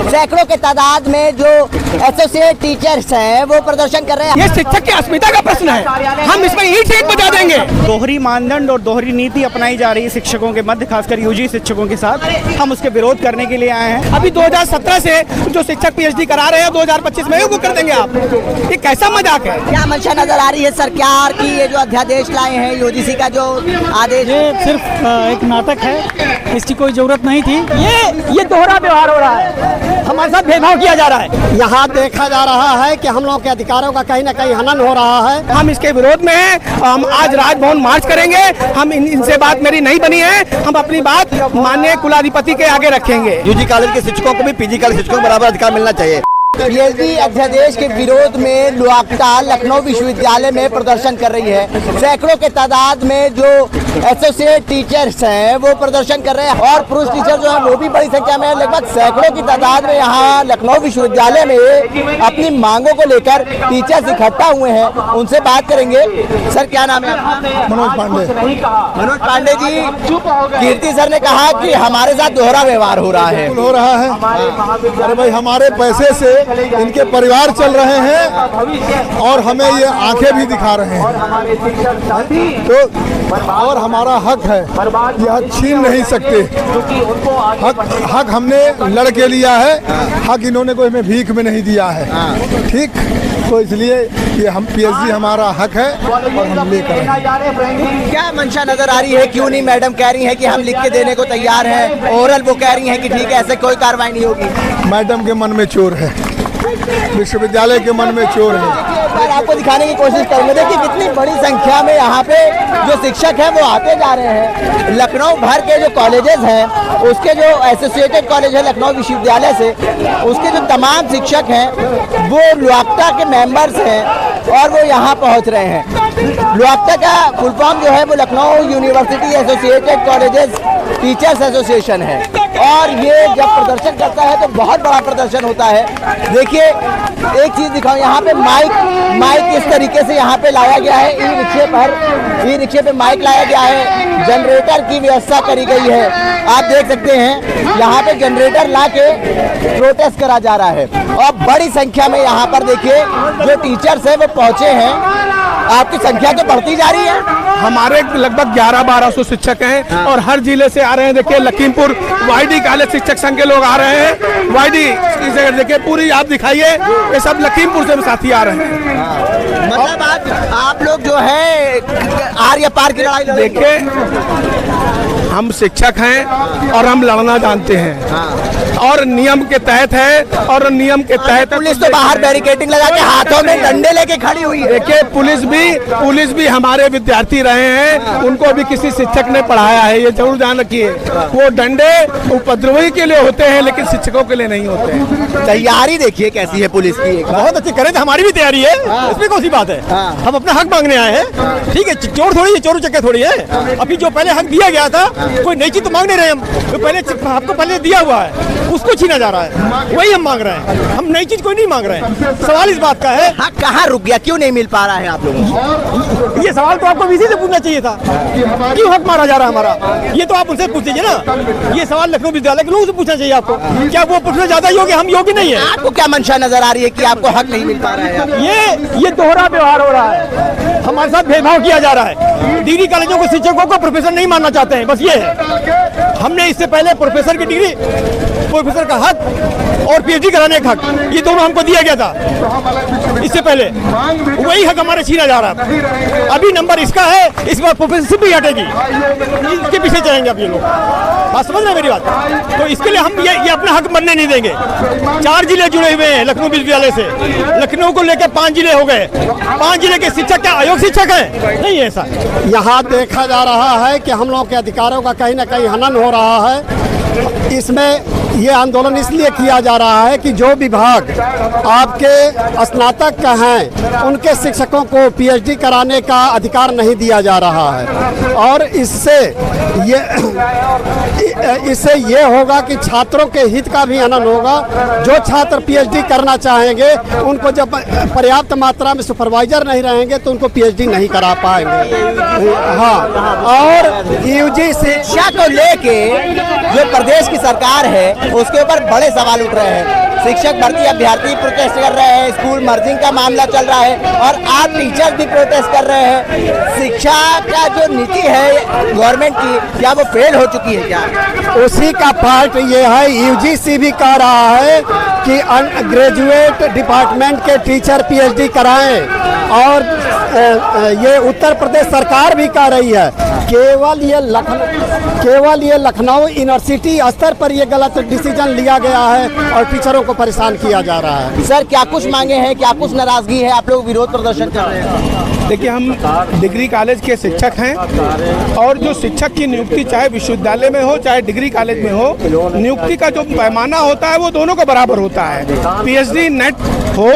सैकड़ों के तादाद में जो एसोसिएट टीचर्स हैं वो प्रदर्शन कर रहे हैं। ये शिक्षक की अस्मिता का प्रश्न है, हम इसमें ईंट से ईंट बजा देंगे। दोहरी मानदंड और दोहरी नीति अपनाई जा रही है शिक्षकों के मध्य, खासकर यूजी शिक्षकों के साथ। हम उसके विरोध करने के लिए आए हैं। अभी 2017 से जो शिक्षक पीएचडी करा रहे हैं 2025 में वो कर देंगे आप। ये कैसा मजाक है? क्या मंशा नजर आ रही है सरकार की? ये जो अध्यादेश लाए हैं यूजीसी का जो आदेश, ये सिर्फ एक नाटक है, इसकी कोई जरूरत नहीं थी। ये दोहरा व्यवहार हो रहा है, हमारे साथ भेदभाव किया जा रहा है। यहाँ देखा जा रहा है कि हम लोगों के अधिकारों का कहीं न कहीं हनन हो रहा है। हम इसके विरोध में हैं। हम आज राजभवन मार्च करेंगे। हम इनसे बात मेरी नहीं बनी है, हम अपनी बात माननीय कुलाधिपति के आगे रखेंगे। यूजी कॉलेज के शिक्षकों को भी पीजी कॉलेज शिक्षकों को बराबर अधिकार मिलना चाहिए। पीएचडी अध्यादेश के विरोध में लुआक्टा लखनऊ विश्वविद्यालय में प्रदर्शन कर रही है। सैकड़ों के तादाद में जो एसोसिएट टीचर्स हैं वो प्रदर्शन कर रहे हैं और पुरुष टीचर जो हैं वो भी बड़ी संख्या में, लगभग सैकड़ों की तादाद में यहाँ लखनऊ विश्वविद्यालय में अपनी मांगों को लेकर टीचर्स इकट्ठा हुए हैं। उनसे बात करेंगे। सर क्या नाम है? मनोज पांडे। मनोज पांडे जी, कीर्ति सर ने कहा कि हमारे साथ दोहरा व्यवहार हो रहा है। हो रहा है। अरे भाई, हमारे पैसे से इनके परिवार चल रहे हैं और हमें ये आंखें भी दिखा रहे हैं, तो और हमारा हक है, ये हक छीन नहीं सकते। हक हमने लड़ के लिया है, हक इन्होंने कोई हमें भीख में नहीं दिया है। ठीक, तो इसलिए ये हम पीएचडी हमारा हक है और हम लेकर आए। क्या मंशा नजर आ रही है? क्यों नहीं मैडम कह रही है कि हम लिख के देने को तैयार हैं, ओरल वो कह रही है कि ठीक है ऐसे कोई कार्रवाई नहीं होगी। मैडम के मन में चोर है, विश्वविद्यालय के मन में चोर है। पर आपको दिखाने की कोशिश करेंगे। देखिए कितनी बड़ी संख्या में यहाँ पे जो शिक्षक हैं वो आते जा रहे हैं। लखनऊ भर के जो कॉलेजेस हैं, उसके जो एसोसिएटेड कॉलेज है लखनऊ विश्वविद्यालय से, उसके जो तमाम शिक्षक हैं वो लुआक्टा के मेंबर्स हैं और वो यहाँ पहुँच रहे हैं। लुआक्टा का फुल फॉर्म जो है वो Lucknow university associated colleges teachers association है और ये जब प्रदर्शन करता है तो बहुत बड़ा प्रदर्शन होता है। देखिए एक चीज दिखाऊं, यहाँ पे माइक इस तरीके से यहाँ पे लाया गया है। ई रिक्शे पे माइक लाया गया है, जनरेटर की व्यवस्था करी गई है। आप देख सकते हैं यहाँ पे जनरेटर ला के प्रोटेस्ट करा जा रहा है और बड़ी संख्या में यहाँ पर देखिए जो टीचर्स है वो पहुंचे हैं। आपकी संख्या तो बढ़ती जा रही है। हमारे लगभग 1100-1200 शिक्षक हैं और हर जिले से आ रहे हैं। देखिए लखीमपुर वाईडी कॉलेज शिक्षक संघ के लोग आ रहे हैं। वाईडी देखिए पूरी आप दिखाइए, ये सब लखीमपुर से साथी आ रहे हैं। मतलब आप लोग जो है आर या पार की लड़ाई देखिए, हम शिक्षक हैं और हम लड़ना जानते हैं और नियम के तहत है और नियम के तहत पुलिस तो बाहर बैरिकेडिंग लगा के हाथों में डंडे लेके खड़ी हुई है। देखिए पुलिस भी हमारे विद्यार्थी रहे हैं, उनको भी किसी शिक्षक ने पढ़ाया है, ये जरूर ध्यान रखिए। वो डंडे उपद्रवी के लिए होते हैं लेकिन शिक्षकों के लिए नहीं होते हैं। तैयारी देखिए कैसी है पुलिस की। बहुत अच्छी करे तो हमारी भी तैयारी है, इसमें कौन सी बात है। हम अपना हक मांगने आए हैं, ठीक है। चोर थोड़ी है, चोर चक्के थोड़ी है। अभी जो पहले हक दिया गया था, कोई नई चीज तो मांग नहीं रहे हम। तो पहले आपको पहले दिया हुआ है उसको छीना जा रहा है, वही हम मांग रहे हैं। हम नई चीज कोई नहीं मांग रहे हैं। सवाल इस बात का है हक कहाँ रुक गया, क्यों नहीं मिल पा रहा है आप लोगों को? ये सवाल तो आपको वीसी से पूछना चाहिए था, क्यों हक मारा जा रहा है हमारा। ये तो आप उनसे पूछ लीजिए ना। ये सवाल लखनऊ विद्यालय के लोगों से पूछना चाहिए आपको। क्या वो पूछना ज्यादा योग्य, हम योग्य नहीं है? आपको क्या मंशा नजर आ रही है कि आपको हक नहीं मिल पा रहा है? ये दोहरा व्यवहार हो रहा है, हमारे साथ भेदभाव किया जा रहा है। डिग्री कॉलेजों के शिक्षकों को प्रोफेसर नहीं मानना चाहते हैं, बस ये है। हमने इससे पहले प्रोफेसर की डिग्री, प्रोफेसर का हक और पीएचडी कराने का हक, ये दोनों हमको दिया गया था इससे पहले। वही हक हमारे छीना जा रहा है। अभी नंबर इसका है, इस बार प्रोफेसरशिप भी हटेगी, इसके पीछे चलेंगे अब ये लोग। बात समझ रहे हैं मेरी बात? तो इसके लिए हम ये अपना हक बनने नहीं देंगे। 4 जिले जुड़े हुए हैं लखनऊ विश्वविद्यालय से। लखनऊ को लेकर 5 जिले हो गए। 5 जिले के शिक्षक क्या अयोग्य शिक्षक है? नहीं है ऐसा। यहाँ देखा जा रहा है कि हम लोगों के अधिकारों का कहीं न कहीं हनन हो रहा है। इसमें ये आंदोलन इसलिए किया जा रहा है कि जो विभाग आपके स्नातक का हैं उनके शिक्षकों को पीएचडी कराने का अधिकार नहीं दिया जा रहा है और इससे ये होगा कि छात्रों के हित का भी हनन होगा। जो छात्र पीएचडी करना चाहेंगे उनको जब पर्याप्त मात्रा में सुपरवाइजर नहीं रहेंगे तो उनको पीएचडी नहीं करा पाएंगे। हाँ, और यूजी शिक्षा को लेके जो प्रदेश की सरकार है उसके ऊपर बड़े सवाल उठ रहे हैं। शिक्षक भर्ती अभ्यर्थी प्रोटेस्ट कर रहे हैं, स्कूल मर्जिंग का मामला चल रहा है और आप टीचर भी प्रोटेस्ट कर रहे हैं। शिक्षा का जो नीति है गवर्नमेंट की, क्या वो फेल हो चुकी है क्या? उसी का पार्ट ये है, यूजीसी भी कह रहा है कि ग्रेजुएट डिपार्टमेंट के टीचर पीएचडी कराएं और ये उत्तर प्रदेश सरकार भी कह रही है। केवल ये लखनऊ यूनिवर्सिटी स्तर पर ये गलत डिसीजन लिया गया है और टीचरों को परेशान किया जा रहा है। सर क्या कुछ मांगे हैं, क्या कुछ नाराजगी है, आप लोग विरोध प्रदर्शन कर रहे हैं? देखिए, हम डिग्री कॉलेज के शिक्षक हैं और जो शिक्षक की नियुक्ति चाहे विश्वविद्यालय में हो चाहे डिग्री कॉलेज में हो, नियुक्ति का जो पैमाना होता है वो दोनों का बराबर होता है। पीएचडी नेट हो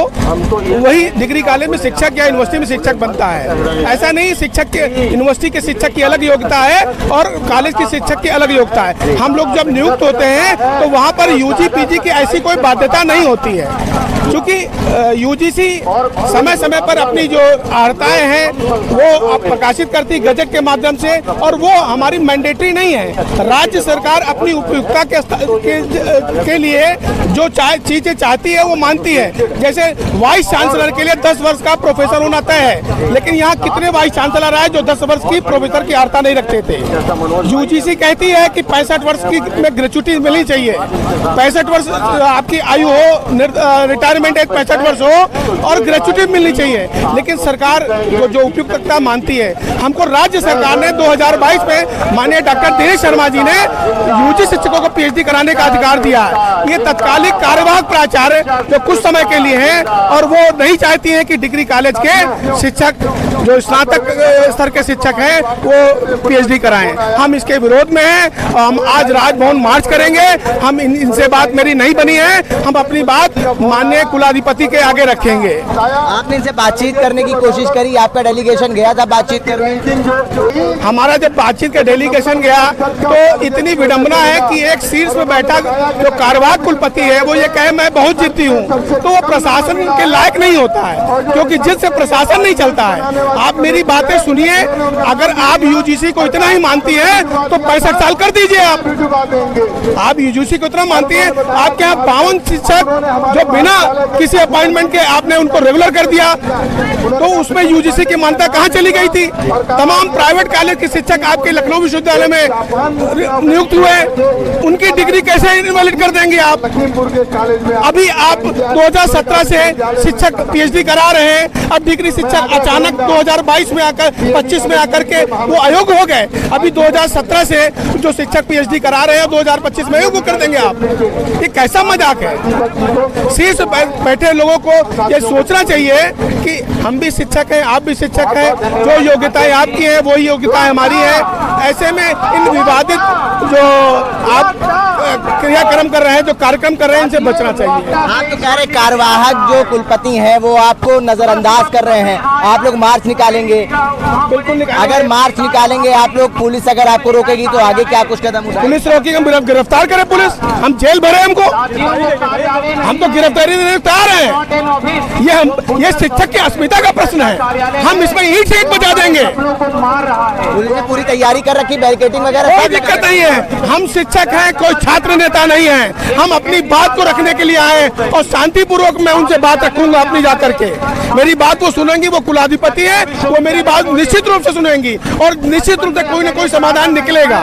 वही डिग्री कॉलेज में शिक्षक या यूनिवर्सिटी में शिक्षक बनता है। ऐसा नहीं शिक्षक के यूनिवर्सिटी के शिक्षक की अलग योग्यता है और कॉलेज के शिक्षक की अलग योग्यता है। हम लोग जब नियुक्त होते हैं तो वहाँ पर यूजी पीजी की ऐसी कोई बाध्यता नहीं होती है, क्योंकि यूजीसी समय समय पर अपनी जो अर्हताएं हैं वो प्रकाशित करती गजट के माध्यम से और वो हमारी मैंडेटरी नहीं है। राज्य सरकार अपनी उपयुक्तता के लिए जो चीजें चाहती है वो मानती है। जैसे वाइस चांसलर के लिए 10 वर्ष का प्रोफेसर होना तय है, लेकिन यहाँ कितने वाइस चांसलर आए जो 10 वर्ष की प्रोफेसर की अर्हता नहीं रखते थे। यूजीसी कहती है कि 65 वर्ष की में ग्रेजुएटी मिलनी चाहिए, 65 वर्ष आपकी आयु हो, रिटायरमेंट एज 65 वर्ष हो और ग्रेजुएटी मिलनी चाहिए, लेकिन सरकार जो उपयुक्तता मानती है। हमको राज्य सरकार ने 2022 में माननीय डॉक्टर दिनेश शर्मा जी ने यूजी शिक्षकों को पीएचडी कराने का अधिकार दिया है। ये तत्कालिक कार्यवाहक प्राचार्य जो कुछ समय के लिए हैं और वो नहीं चाहती हैं कि डिग्री कॉलेज के शिक्षक जो स्नातक स्तर के शिक्षक हैं वो पीएचडी कराएं। हम इसके विरोध में हैं। हम आज राजभवन मार्च करेंगे। हम इनसे बात मेरी नहीं बनी है, हम अपनी बात माननीय कुलाधिपति के आगे रखेंगे। आपने इनसे बातचीत करने की कोशिश करी, आपका डेलीगेशन गया था बातचीत करने? हमारा जब बातचीत का डेलीगेशन गया तो इतनी विडंबना है कि एक शीर्ष में बैठा जो कार्यवाहक कुलपति है वो ये कहे मैं बहुत जिद्दी हूँ, तो वो प्रशासन के लायक नहीं होता है, क्योंकि जिससे प्रशासन नहीं चलता है। आप मेरी बातें सुनिए, अगर आप यूजीसी को इतना ही मानती हैं तो 65 साल कर दीजिए। आप यूजीसी को इतना मानती हैं, आपके यहाँ 52 शिक्षक जो बिना किसी अपॉइंटमेंट के आपने उनको रेगुलर कर दिया, तो उसमें यूजीसी की मान्यता कहाँ चली गई थी? तमाम प्राइवेट कॉलेज के शिक्षक आपके लखनऊ विश्वविद्यालय में नियुक्त हुए, उनकी डिग्री कैसे इनवैलिड कर देंगे आप? अभी आप 2017 से शिक्षक पीएचडी करा रहे हैं, अब डिग्री शिक्षक अचानक 2022 में आकर 25 में आकर के वो अयोग्य हो गए। अभी 2017 से जो शिक्षक पीएचडी करा रहे हैं 2025 में अयोग्य कर देंगे आप? ये कैसा मजाक है? शीर्ष बैठे लोगों को ये सोचना चाहिए कि हम भी शिक्षक हैं, आप भी शिक्षक हैं, जो योग्यताएं आपकी हैं वही योग्यताएं हमारी है। ऐसे में इन विवादित जो आप क्रियाक्रम कर रहे हैं, जो कार्यक्रम कर रहे हैं, इनसे बचना चाहिए। आप तो कह रहे कार्यवाहक जो कुलपति हैं वो आपको नजरअंदाज कर रहे हैं, आप लोग मार्च निकालेंगे? बिल्कुल, अगर मार्च निकालेंगे आप लोग, पुलिस अगर आपको रोकेगी तो आगे क्या कुछ कदम उठाएंगे? पुलिस रोकेगी, हम गिरफ्तार करें पुलिस? हम जेल भरे हमको? हम तो गिरफ्तारी देने तैयार हैं। ये शिक्षक की अस्मिता का प्रश्न है, हम इसमें ईंट से ईंट बजा देंगे। पुलिस ने पूरी तैयारी कर रखी, बैरिकेडिंग वगैरह? कोई दिक्कत नहीं है, हम शिक्षक हैं, कोई छात्र नेता नहीं है। हम अपनी बात को रखने के लिए आए और शांतिपूर्वक मैं उनसे बात रखूंगा अपनी जाकर के। मेरी बात वो सुनेंगी, वो कुलाधिपति है, वो मेरी बात निश्चित रूप से सुनेंगी और निश्चित रूप से कोई न कोई समाधान निकलेगा।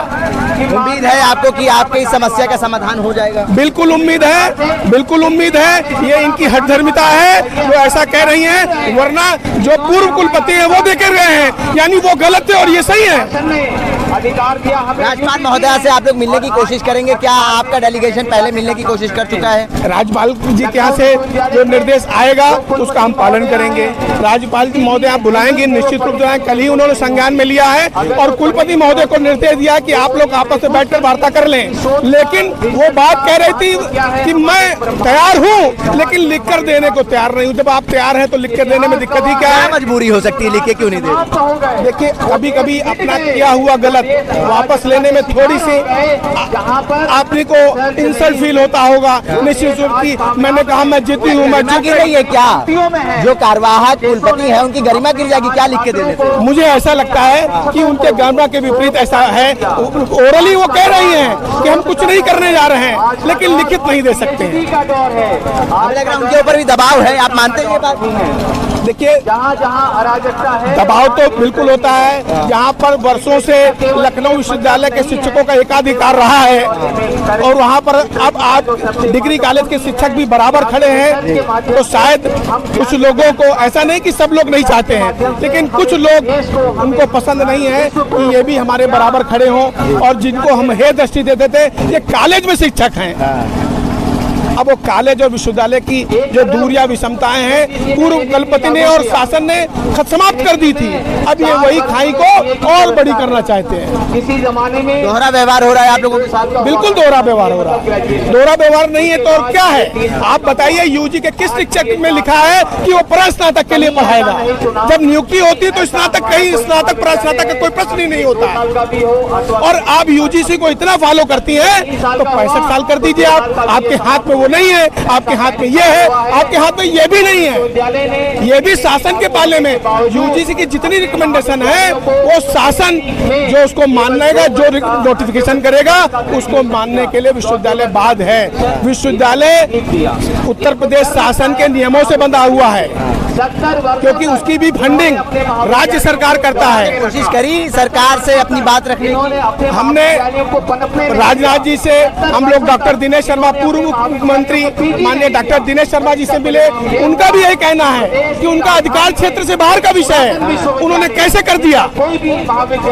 उम्मीद है आपको कि आपकी इस समस्या का समाधान हो जाएगा? बिल्कुल उम्मीद है, बिल्कुल उम्मीद है। ये इनकी हठधर्मिता है जो ऐसा कह रही हैं, वरना जो पूर्व कुलपति हैं वो देखे गए हैं, यानी वो गलत थे और ये सही है। राज्यपाल महोदया से आप लोग मिलने की कोशिश करेंगे क्या? आपका डेलीगेशन पहले मिलने की कोशिश कर चुका है? राज्यपाल जी के यहाँ से जो निर्देश आएगा उसका हम पालन करेंगे। राज्यपाल जी महोदय आप बुलाएंगे, निश्चित रूप से। कल ही उन्होंने संज्ञान में लिया है और कुलपति महोदय को निर्देश दिया कि आप लोग आपस में बैठकर वार्ता कर लें, लेकिन वो बात कह रही थी कि मैं तैयार हूँ लेकिन लिख कर देने को तैयार नहीं हूँ। जब आप तैयार हैं तो लिख कर देने में दिक्कत ही क्या है? मजबूरी हो सकती है, लिख के क्यों नहीं दे? देखिए, कभी कभी अपना किया हुआ गलत वापस लेने में थोड़ी सी आपने को इंसल्ट फील होता होगा। निश्चित रूप की मैंने कहा मैं जीती हूँ, मैं गिर रही है क्या? जो कार्यवाहक कुलपति है उनकी गरिमा गिर जाएगी क्या लिख के देने से? मुझे ऐसा लगता है कि उनके गरिमा के विपरीत ऐसा है। ओरली वो कह रही हैं कि हम कुछ नहीं करने जा रहे हैं, लेकिन लिखित नहीं दे सकते। हमें लग रहा है उनके ऊपर भी दबाव है, आप मानते हैं ये बात? देखिए, दबाव तो बिल्कुल होता है। यहाँ पर वर्षों से लखनऊ विश्वविद्यालय के शिक्षकों का एकाधिकार रहा है और वहाँ पर अब आप डिग्री कॉलेज के शिक्षक भी बराबर खड़े हैं। तो शायद कुछ लोगों को, ऐसा नहीं कि सब लोग नहीं चाहते हैं, लेकिन कुछ लोग उनको पसंद नहीं है कि ये भी हमारे बराबर खड़े हों। और जिनको हम हे दृष्टि देते थे ये कॉलेज में शिक्षक हैं, अब वो कॉलेज और विश्वविद्यालय की जो दूरियां विषमताएं हैं पूर्व कुलपति ने और शासन ने समाप्त कर दी थी। अब ये वही खाई को और बड़ी करना चाहते हैं। इसी जमाने में दोहरा व्यवहार हो रहा है आप लोगों के साथ? बिल्कुल दोहरा व्यवहार हो रहा है। दोहरा व्यवहार नहीं है तो और क्या है? आप बताइए, यूजी के किस शिक्षक में लिखा है कि वो परास्नातक के लिए पढ़ाएगा? जब नियुक्ति होती है तो स्नातक, कहीं स्नातक परास्नातक का कोई प्रश्न ही नहीं होता है। और आप यूजीसी को इतना फॉलो करती हैं तो 65 साल कर दीजिए। आपके हाथ में वो नहीं है, आपके हाथ में ये है, आपके हाथ में ये भी नहीं है। ये भी शासन के पाले में यूजीसी की जितनी रिकमेंडेशन है वो शासन जो उसको मानेगा, जो नोटिफिकेशन करेगा उसको मानने के लिए विश्वविद्यालय बाध्य है। विश्वविद्यालय उत्तर प्रदेश शासन के नियमों से बंधा हुआ है क्योंकि उसकी भी फंडिंग राज्य सरकार करता है। कोशिश करी सरकार से अपनी बात रखने की। हमने राजनाथ जी से, हम लोग डॉक्टर दिनेश शर्मा पूर्व मुख्यमंत्री माननीय डॉक्टर दिनेश शर्मा जी से मिले। उनका भी यही कहना है कि उनका अधिकार क्षेत्र से बाहर का विषय है, उन्होंने कैसे कर दिया?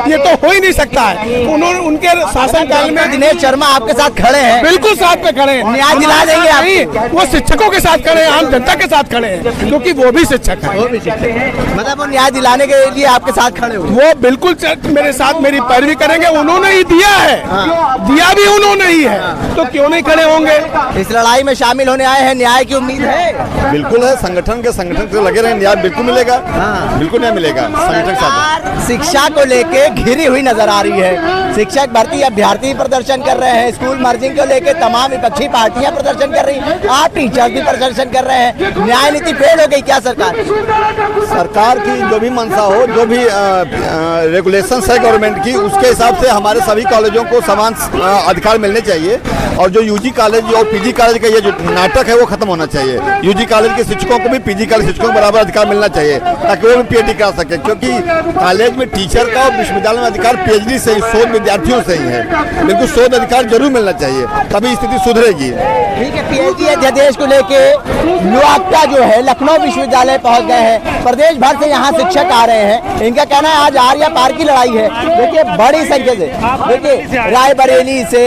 ये तो हो ही नहीं सकता है। उन्होंने उनके शासनकाल में दिनेश शर्मा आपके साथ खड़े हैं, बिल्कुल साथ में खड़े हैं, न्याय दिला देंगे आप? वो शिक्षकों के साथ खड़े हैं, आम जनता के साथ खड़े हैं, क्योंकि वो भी शिक्षक है। मतलब वो न्याय दिलाने के लिए आपके साथ खड़े हो? वो बिल्कुल मेरे साथ मेरी पैरवी करेंगे। उन्होंने ही दिया है, दिया भी उन्होंने ही है, तो क्यों नहीं खड़े होंगे? इस लड़ाई में शामिल होने आए हैं, न्याय की उम्मीद है? बिल्कुल है, संगठन से लगे रहे, न्याय बिल्कुल मिलेगा। बिल्कुल नहीं मिलेगा। संगठन शिक्षा को लेके घिरी हुई नजर आ रही है। शिक्षक भर्ती अभ्यर्थी प्रदर्शन कर रहे हैं, स्कूल मर्जिंग को लेके तमाम विपक्षी पार्टियां प्रदर्शन कर रही हैं, आप टीचर्स भी प्रदर्शन कर रहे हैं। न्याय नीति फेल हो गई क्या सरकार की? जो भी मंशा हो, जो भी रेगुलेशंस है गवर्नमेंट की, उसके हिसाब से हमारे सभी कॉलेजों को समान अधिकार मिलने चाहिए। और जो यूजी कॉलेज और पीजी कॉलेज का ये जो नाटक है वो खत्म होना चाहिए। यूजी कॉलेज के शिक्षकों को भी पीजी कॉलेज शिक्षकों को बराबर अधिकार मिलना चाहिए ताकि वो भी पीएचडी करा सके, क्योंकि कॉलेज में टीचर का और विश्वविद्यालय में अधिकार पीएचडी से ही, शोध विद्यार्थियों से ही है। बिल्कुल शोध अधिकार जरूर मिलना चाहिए, तभी स्थिति सुधरेगी। ठीक है, पीएचडी अध्यादेश को लेके लोआप्टा जो है लखनऊ विश्वविद्यालय पहुंच गए हैं। प्रदेश भर से यहाँ शिक्षक आ रहे हैं। इनका कहना है आज आर्या पार की लड़ाई है। देखिए बड़ी संख्या से, देखिए रायबरेली से,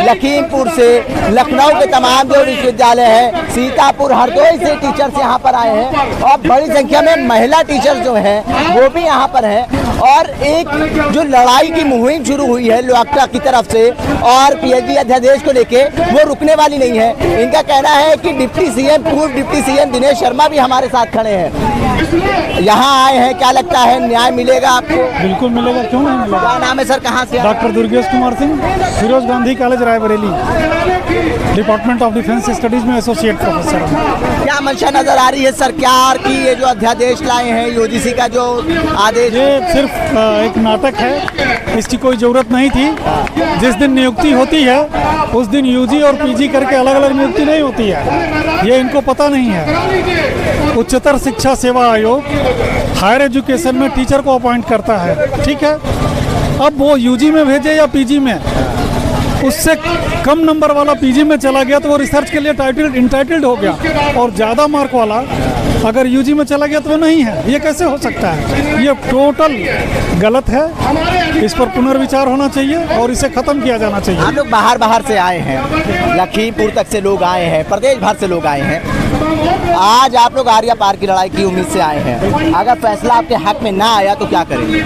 लखीमपुर से, लखनऊ के तमाम जो विश्वविद्यालय है, सीतापुर, हरदोई से टीचर्स यहाँ पर आए हैं और बड़ी संख्या में महिला टीचर्स जो हैं वो भी यहाँ पर हैं। और एक जो लड़ाई की मुहिम शुरू हुई है लोआप्टा की तरफ से और पीएचडी अध्यादेश को लेके, वो रुकने वाली नहीं है। इनका कहना है कि डिप्टी सीएम, पूर्व डिप्टी सीएम दिनेश शर्मा भी हमारे साथ खड़े हैं, यहाँ आए हैं। क्या लगता है न्याय मिलेगा आपको? बिल्कुल मिलेगा, क्यों नहीं मिलेगा। क्या नाम है सर, कहाँ से? Doctor Durgesh Kumar Singh, Firoz Gandhi college Raebareli, department of defence studies में एसोसिएट प्रोफेसर हूँ। क्या मंशा नजर आ रही है सरकार की? ये जो अध्यादेश लाए हैं यूजीसी का जो आदेश, ये सिर्फ एक नाटक है, इसकी कोई जरूरत नहीं थी। जिस दिन नियुक्ति होती है उस दिन यूजी और पीजी करके अलग अलग नियुक्ति नहीं होती है, ये इनको पता नहीं है। उच्चतर शिक्षा सेवा आयोग हायर एजुकेशन में टीचर को अपॉइंट करता है, ठीक है। अब वो यूजी में भेजे या पीजी में, उससे कम नंबर वाला पीजी में चला गया तो वो रिसर्च के लिए इंटाइटल्ड हो गया, और ज़्यादा मार्क वाला अगर यूजी में चला गया तो वो नहीं है। ये कैसे हो सकता है? ये टोटल गलत है, इस पर पुनर्विचार होना चाहिए और इसे खत्म किया जाना चाहिए। आप लोग बाहर से आए हैं, लखीमपुर तक से लोग आए हैं, प्रदेश भर से लोग आए हैं। आज आप लोग आर्या पार की लड़ाई की उम्मीद से आए हैं। अगर फैसला आपके हक में ना आया तो क्या करेंगे?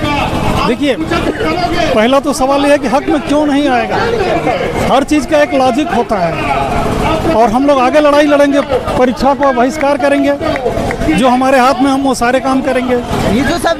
देखिए, पहला तो सवाल यह है कि हक में क्यों नहीं आएगा। हर चीज़ का एक लॉजिक होता है और हम लोग आगे लड़ाई लड़ेंगे, परीक्षा को बहिष्कार करेंगे, जो हमारे हाथ में हम वो सारे काम करेंगे। ये जो सब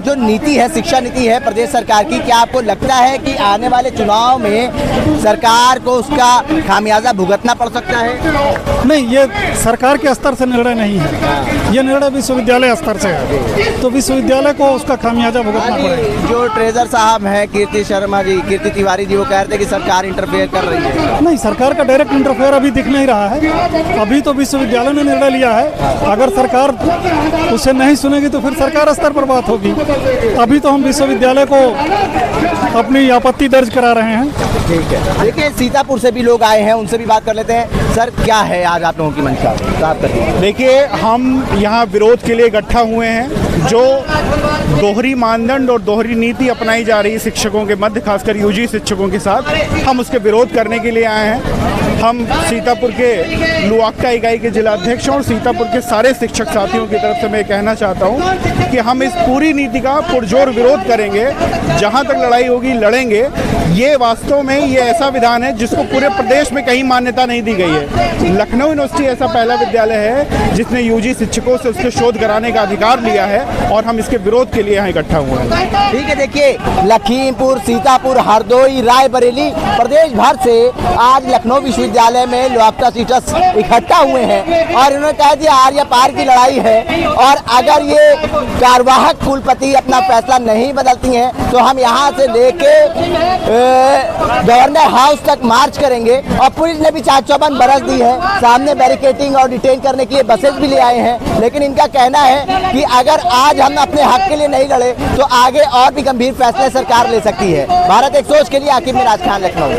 जो नीति है, शिक्षा नीति है प्रदेश सरकार की, क्या आपको लगता है कि आने वाले चुनाव में सरकार को उसका खामियाजा भुगतना पड़ सकता है? नहीं, ये सरकार के स्तर से निर्णय नहीं है, ये निर्णय विश्वविद्यालय स्तर से है, तो विश्वविद्यालय को उसका खामियाजा भुगतना पड़ेगा। जो ट्रेजर साहब हैं कीर्ति तिवारी जी, वो कह रहे थे कि सरकार इंटरफेयर कर रही है। नहीं, सरकार का डायरेक्ट इंटरफेयर अभी दिख नहीं रहा है, अभी तो विश्वविद्यालय ने निर्णय लिया है। अगर सरकार उसे नहीं सुनेगी तो फिर सरकार स्तर पर बात होगी। अभी तो हम विश्वविद्यालय को अपनी आपत्ति दर्ज करा रहे हैं। ठीक है, देखिए सीतापुर से भी लोग आए हैं, उनसे भी बात कर लेते हैं। सर, क्या है आज आप लोगों की मंशा? देखिए, हम यहाँ विरोध के लिए इकट्ठा हुए हैं। जो दोहरी मानदंड और दोहरी नीति अपनाई जा रही है शिक्षकों के मध्य, खासकर यूजी शिक्षकों के साथ, हम उसके विरोध करने के लिए आए हैं। हम सीतापुर के लुआक्का इकाई के जिला अध्यक्ष और सीतापुर के सारे शिक्षक साथियों की तरफ से मैं कहना चाहता हूं कि हम इस पूरी नीति का पुरजोर विरोध करेंगे। जहां तक लड़ाई होगी लड़ेंगे। ये वास्तव में ये ऐसा विधान है जिसको पूरे प्रदेश में कहीं मान्यता नहीं दी गई है। लखनऊ यूनिवर्सिटी ऐसा पहला विद्यालय है जिसने यूजी शिक्षकों से उसके शोध कराने का अधिकार लिया है और हम इसके विरोध के लिए यहाँ इकट्ठा हुए हैं। ठीक है, देखिए लखीमपुर, सीतापुर, हरदोई, रायबरेली, प्रदेश भर से आज लखनऊ विश्वविद्यालय में लुआक्का टीचर्स इकट्ठा हुए हैं और इन्होंने कह दिया आर्य पार की लड़ाई है और अगर ये कार्यवाहक कुलपति अपना फैसला नहीं बदलती हैं तो हम यहाँ से लेके गवर्नर हाउस तक मार्च करेंगे। और पुलिस ने भी 454 बरस दी है, सामने बैरिकेटिंग और डिटेन करने के लिए बसेस भी ले आए हैं। लेकिन इनका कहना है कि अगर आज हम अपने हक के लिए नहीं लड़े तो आगे और भी गंभीर फैसले सरकार ले सकती है। भारत एक सोच के लिए आकिब मिराज खान, लखनऊ।